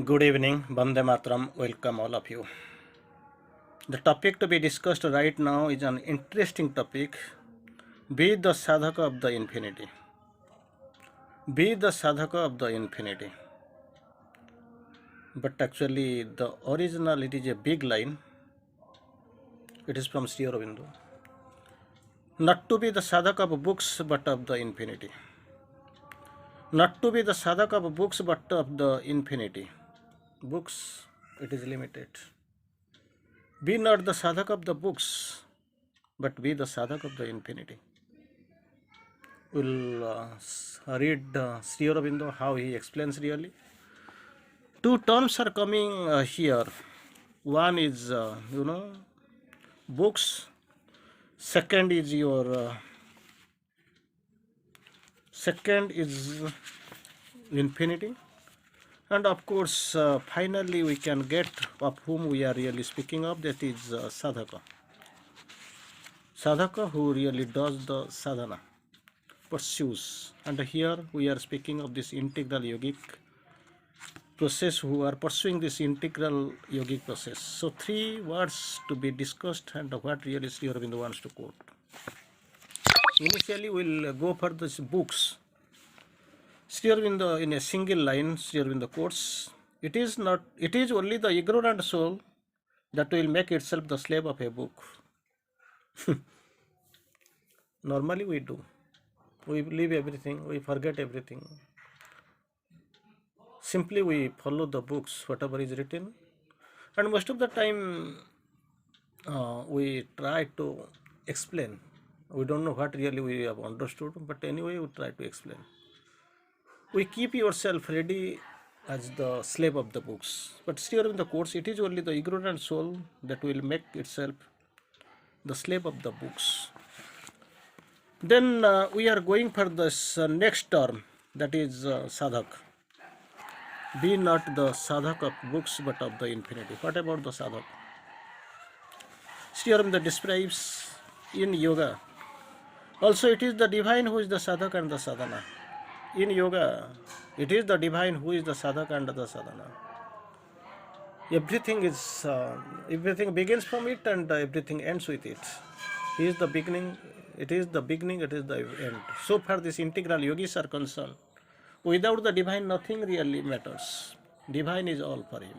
Good evening, Bande Matram. Welcome all of you. The topic to be discussed right now is an interesting topic. Be the Sadhaka of the infinity. Be the Sadhaka of the infinity. But actually, the original, it is a big line. It is from Sri Aurobindo. Not to be the Sadhaka of books, but of the infinity. Not to be the Sadhaka of books, but of the infinity. Books, it is limited. Be not the Sadhaka of the books, but be the Sadhak of the infinity. We'll read Sri Aurobindo how he explains really. Two terms are coming here. One is, books. Second is infinity. And of course, finally we can get of whom we are really speaking of, that is Sadhaka. Sadhaka who really does the sadhana, pursues. And here we are speaking of this integral yogic process, who are pursuing this integral yogic process. So three words to be discussed and what really Sri Aurobindo wants to quote. Initially we'll go for these books. Sri Aurobindo in a single line, Sri Aurobindo quotes, it is only the ignorant soul that will make itself the slave of a book. Normally we do. We leave everything, we forget everything. Simply we follow the books, whatever is written. And most of the time we try to explain. We don't know what really we have understood, but anyway we try to explain. We keep yourself ready as the slave of the books. But still in the course, it is only the ignorant soul that will make itself the slave of the books. Then we are going for this next term, that is Sadhak. Be not the Sadhak of books, but of the infinity. What about the Sadhak? Sri Aurobindo describes in yoga. Also, it is the divine who is the Sadhak and the sadhana. In yoga, it is the divine who is the Sadhak and the sadhana. Everything begins from it and everything ends with it. He is the beginning, it is the end. So far these integral yogis are concerned. Without the divine, nothing really matters. Divine is all for him.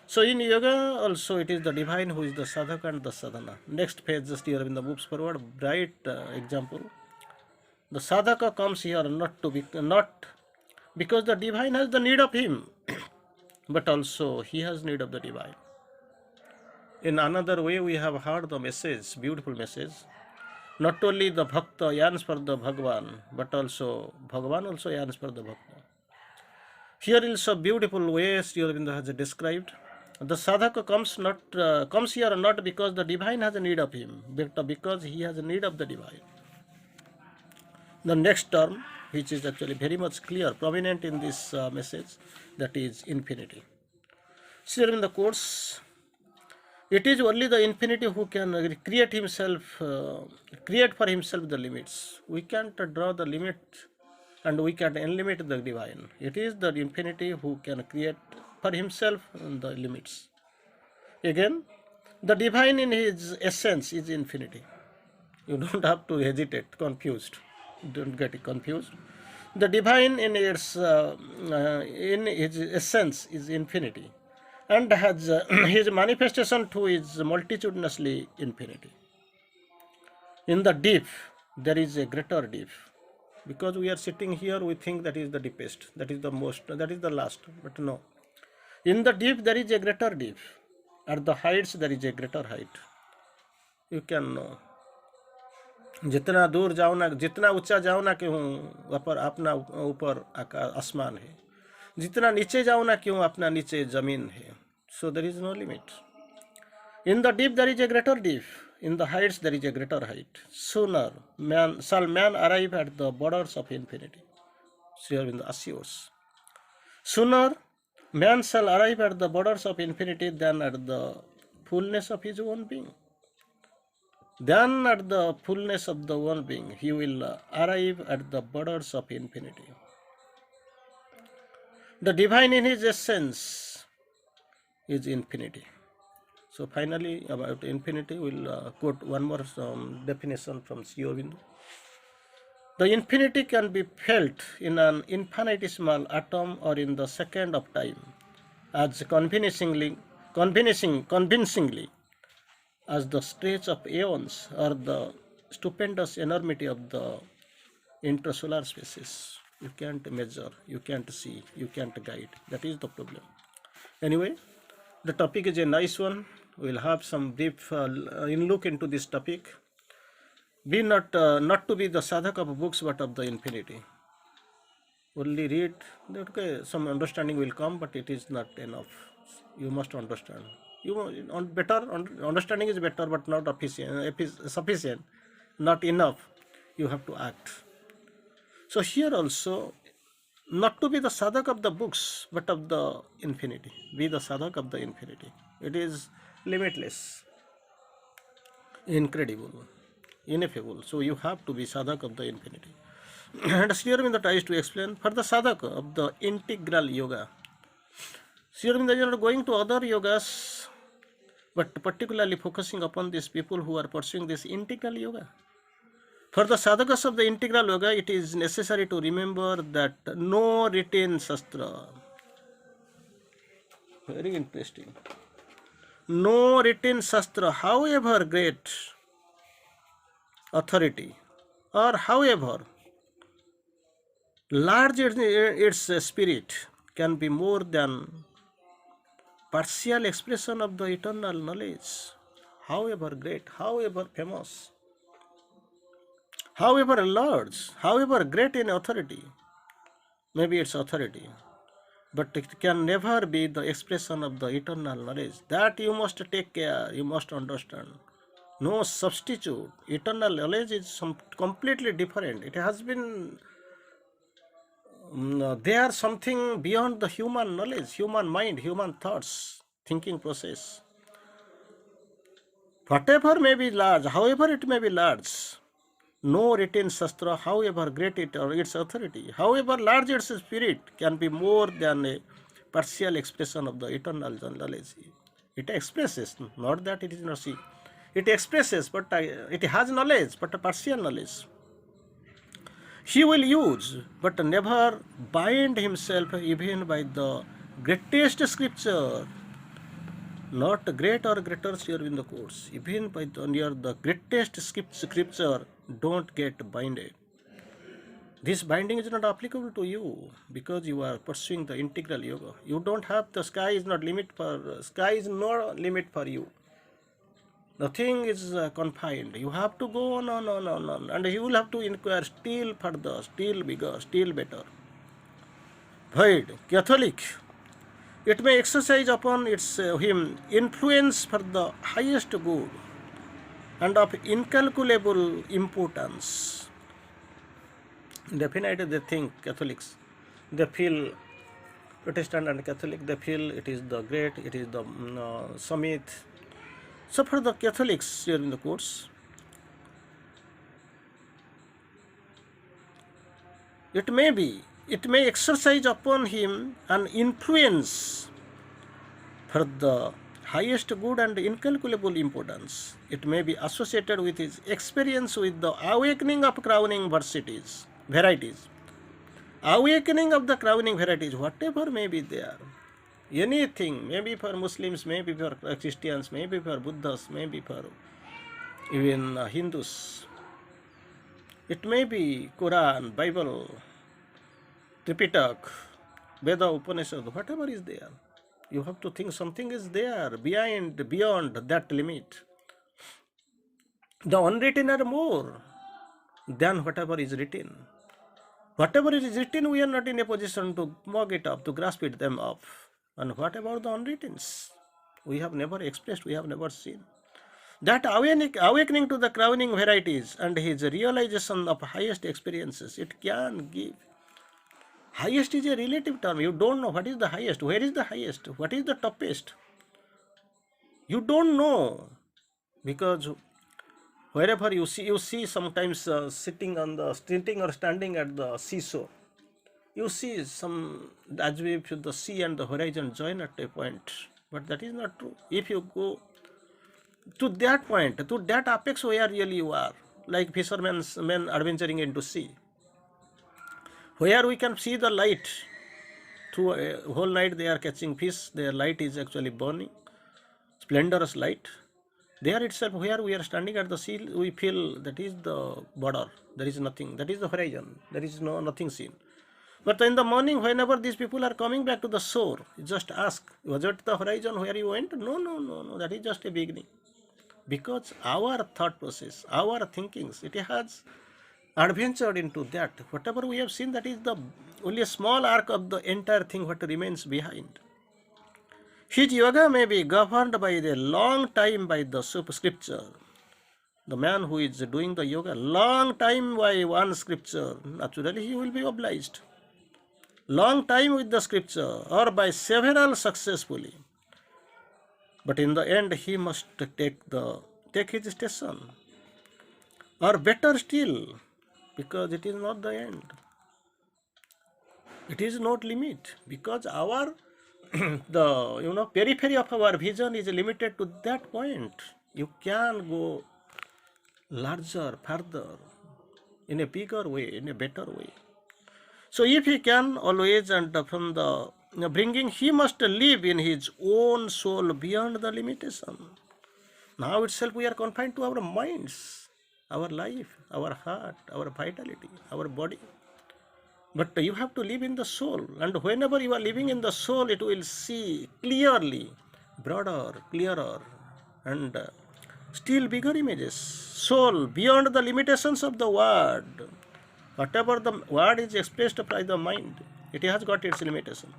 So in yoga also it is the divine who is the sadhak and the sadhana. Next page, just here in the moves forward, bright example. The sadhaka comes here not because the divine has the need of him, but also he has need of the divine. In another way, we have heard the message, beautiful message. Not only the bhakta yearns for the Bhagwan, but also Bhagwan also yearns for the bhakta. Here is a beautiful way Sri Aurobindo has described. The sadhaka comes here not because the divine has a need of him, but because he has a need of the divine. The next term, which is actually very much clear, prominent in this message, that is infinity. Sri Aurobindo quotes, it is only the infinity who can create for himself the limits. We can't draw the limit and we can't unlimit the divine. It is the infinity who can create for himself the limits. Again, the divine in his essence is infinity. You don't have to hesitate, confused. Don't get confused. The divine in his essence is infinity, and has his manifestation too is multitudinously infinity. In the deep, there is a greater deep. Because we are sitting here, we think that is the deepest, that is the most, that is the last, but no. In the deep, there is a greater deep. At the heights, there is a greater height. You can know. जितना दूर जाओ ना, जितना ऊंचा जाओ ना क्यों अपना ऊपर आसमान है, जितना नीचे जाओ ना क्यों अपना नीचे जमीन है. So there is no limit. In the deep there is a greater deep. In the heights there is a greater height. Sooner shall man arrive at the borders of infinity. Sri Aurobindo assures. Sooner man shall arrive at the borders of infinity than at the fullness of his own being. Then at the fullness of the one being, he will arrive at the borders of infinity. The divine in his essence is infinity. So finally, about infinity, we'll quote one more definition from Sri Aurobindo. The infinity can be felt in an infinitesimal atom or in the second of time, as convincingly as the stretch of aeons or the stupendous enormity of the intersolar spaces. You can't measure, you can't see, you can't guide. That is the problem. Anyway, the topic is a nice one. We'll have some brief look into this topic. Be not to be the sadhak of books, but of the infinity. Only read, okay, some understanding will come, but it is not enough. You must understand. Understanding is better, but not sufficient, not enough. You have to act. So here also, not to be the sadhak of the books, but of the infinity. Be the sadhak of the infinity. It is limitless, incredible, ineffable. So you have to be sadhak of the infinity. And Sri Aurobindo tries to explain for the sadhak of the integral yoga. Sri Aurobindo is not going to other yogas, but particularly focusing upon these people who are pursuing this integral yoga. For the sadhakas of the integral yoga, it is necessary to remember that no written shastra, very interesting, no written shastra, however great authority or however large its spirit, can be more than partial expression of the eternal knowledge, however great, however famous, however large, however great in authority, maybe its authority, but it can never be the expression of the eternal knowledge. That you must take care, you must understand. No substitute. Eternal knowledge is completely different. It has been they are something beyond the human knowledge, human mind, human thoughts, thinking process. Whatever may be large, however it may be large, no written shastra, however great it or its authority, however large its spirit, can be more than a partial expression of the eternal knowledge. It expresses, not that it is not see. It expresses, but it has knowledge, but a partial knowledge. He will use, but never bind himself even by the greatest scripture. Not great or greater here in the course. Even by near the greatest scripture, don't get binded. This binding is not applicable to you because you are pursuing the integral yoga. You don't have the sky is no limit for you. Nothing is confined. You have to go on, and you will have to inquire still further, still bigger, still better. Void, Catholic. It may exercise upon him influence for the highest good and of incalculable importance. Definitely, they think Catholics, they feel Protestant and Catholic, they feel it is the great, it is the summit. So for the Catholics here in the course, it may exercise upon him an influence for the highest good and incalculable importance. It may be associated with his experience with the awakening of crowning varieties. Awakening of the crowning varieties, whatever may be there. Anything, maybe for Muslims, maybe for Christians, maybe for Buddhists, maybe for even Hindus. It may be Quran, Bible, Tripitak, Veda, Upanishad, whatever is there. You have to think something is there beyond that limit. The unwritten are more than whatever is written. Whatever is written, we are not in a position to mug it up, to grasp them up. And what about the unwrittens? We have never expressed, we have never seen. That awakening to the crowning varieties and his realization of highest experiences, it can give. Highest is a relative term. You don't know what is the highest, where is the highest, what is the toughest. You don't know, because wherever you see sometimes sitting or standing at the seesaw. you see some, as if the sea and the horizon join at a point, but that is not true. If you go to that point, to that apex where really you are, like fishermen's men adventuring into sea, where we can see the light through a whole night they are catching fish, their light is actually burning, splendorous light. There itself, where we are standing at the sea, we feel that is the border. There is nothing. That is the horizon. There is nothing seen. But in the morning, whenever these people are coming back to the shore, you just ask, was it the horizon where you went? No, no, no, no. That is just a beginning. Because our thought process, our thinkings, it has adventured into that. Whatever we have seen, that is the only a small arc of the entire thing what remains behind. His yoga may be governed by the long time by the scripture. The man who is doing the yoga long time by one scripture, naturally he will be obliged. Long time with the scripture or by several successfully. But in the end he must take his station. Or better still, because it is not the end. It is not limit, because our the periphery of our vision is limited to that point. You can go larger, further, in a bigger way, in a better way. So if he can always, and from the bringing, he must live in his own soul beyond the limitation. Now itself we are confined to our minds, our life, our heart, our vitality, our body. But you have to live in the soul, and whenever you are living in the soul, it will see clearly, broader, clearer, and still bigger images. Soul beyond the limitations of the word. Whatever the word is expressed by the mind, it has got its limitation.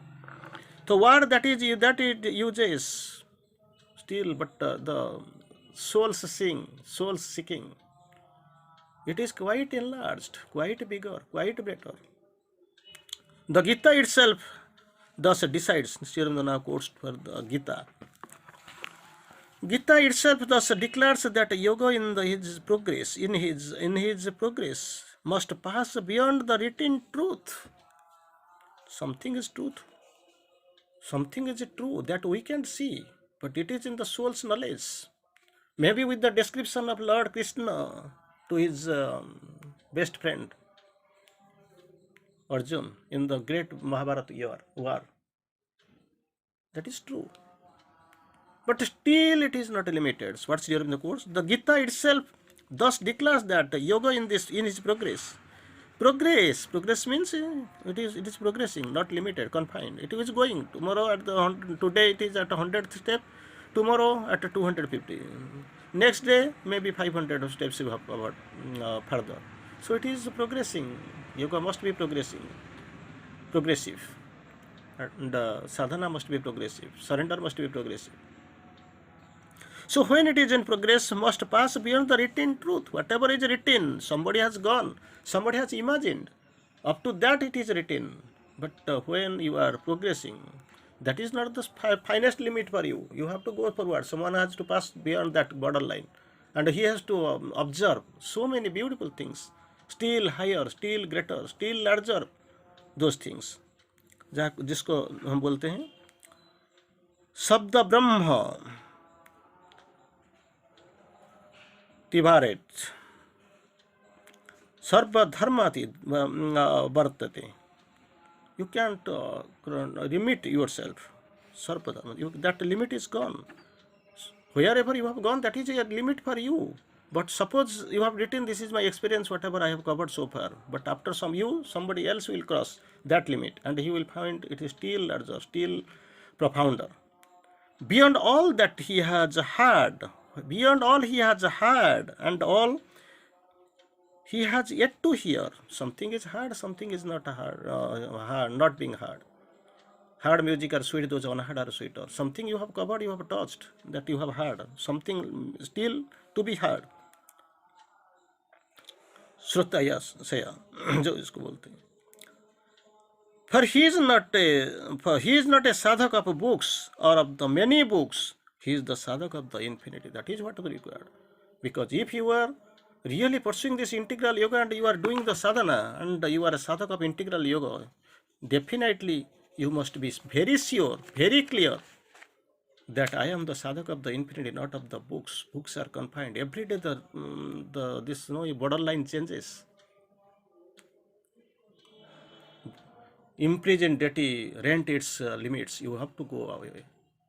The word that it uses still, but the soul's seeking, it is quite enlarged, quite bigger, quite better. The Gita itself thus decides. Sri Ramana quotes for the Gita. Gita itself thus declares that yoga his progress must pass beyond the written truth. Something is truth. Something is true that we can't see, but it is in the soul's knowledge. Maybe with the description of Lord Krishna to his best friend Arjun in the great Mahabharata war. That is true. But still it is not limited. What's here in the course? The Gita itself thus declares that yoga in his progress. Progress means it is progressing, not limited, confined. It is going. Today it is at 100th step, tomorrow at 250. Next day maybe 500 steps you have covered further. So it is progressing. Yoga must be progressive, and sadhana must be progressive. Surrender must be progressive. So when it is in progress, must pass beyond the written truth. Whatever is written, somebody has gone, somebody has imagined. Up to that it is written. But when you are progressing, that is not the finest limit for you. You have to go forward. Someone has to pass beyond that borderline. And he has to observe so many beautiful things. Still higher, still greater, still larger. Those things. जिसको हम बोलते हैं शब्द ब्रह्म तिवारेत सर्वधर्माति वर्तते. You can't limit yourself. Sarvadharma. That limit is gone. Wherever you have gone, that is a limit for you. But suppose you have written, this is my experience, whatever I have covered so far. But after somebody else will cross that limit, and he will find it is still larger, still profounder. Beyond all that he has heard, and all he has yet to hear. Something is heard, something is not heard, not being heard. Heard music are sweet, those unheard are sweeter. Something you have covered, you have touched, that you have heard. Something still to be heard. श्रोता या सया जो इसको बोलते हैं. For he is not a sadhak of books or of the many books. He is the sadhak of the infinity. That is what is required. Because if you are really pursuing this integral yoga and you are doing the sadhana and you are a sadhak of integral yoga, definitely you must be very sure, very clear that I am the sadhak of the infinity, not of the books. Books are confined. Every day the this borderline changes. Imprisoned deity rent its limits. You have to go away.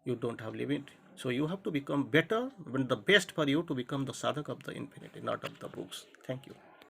You don't have limit. So you have to become better, when the best for you to become the sadhak of the infinity, not of the books. Thank you.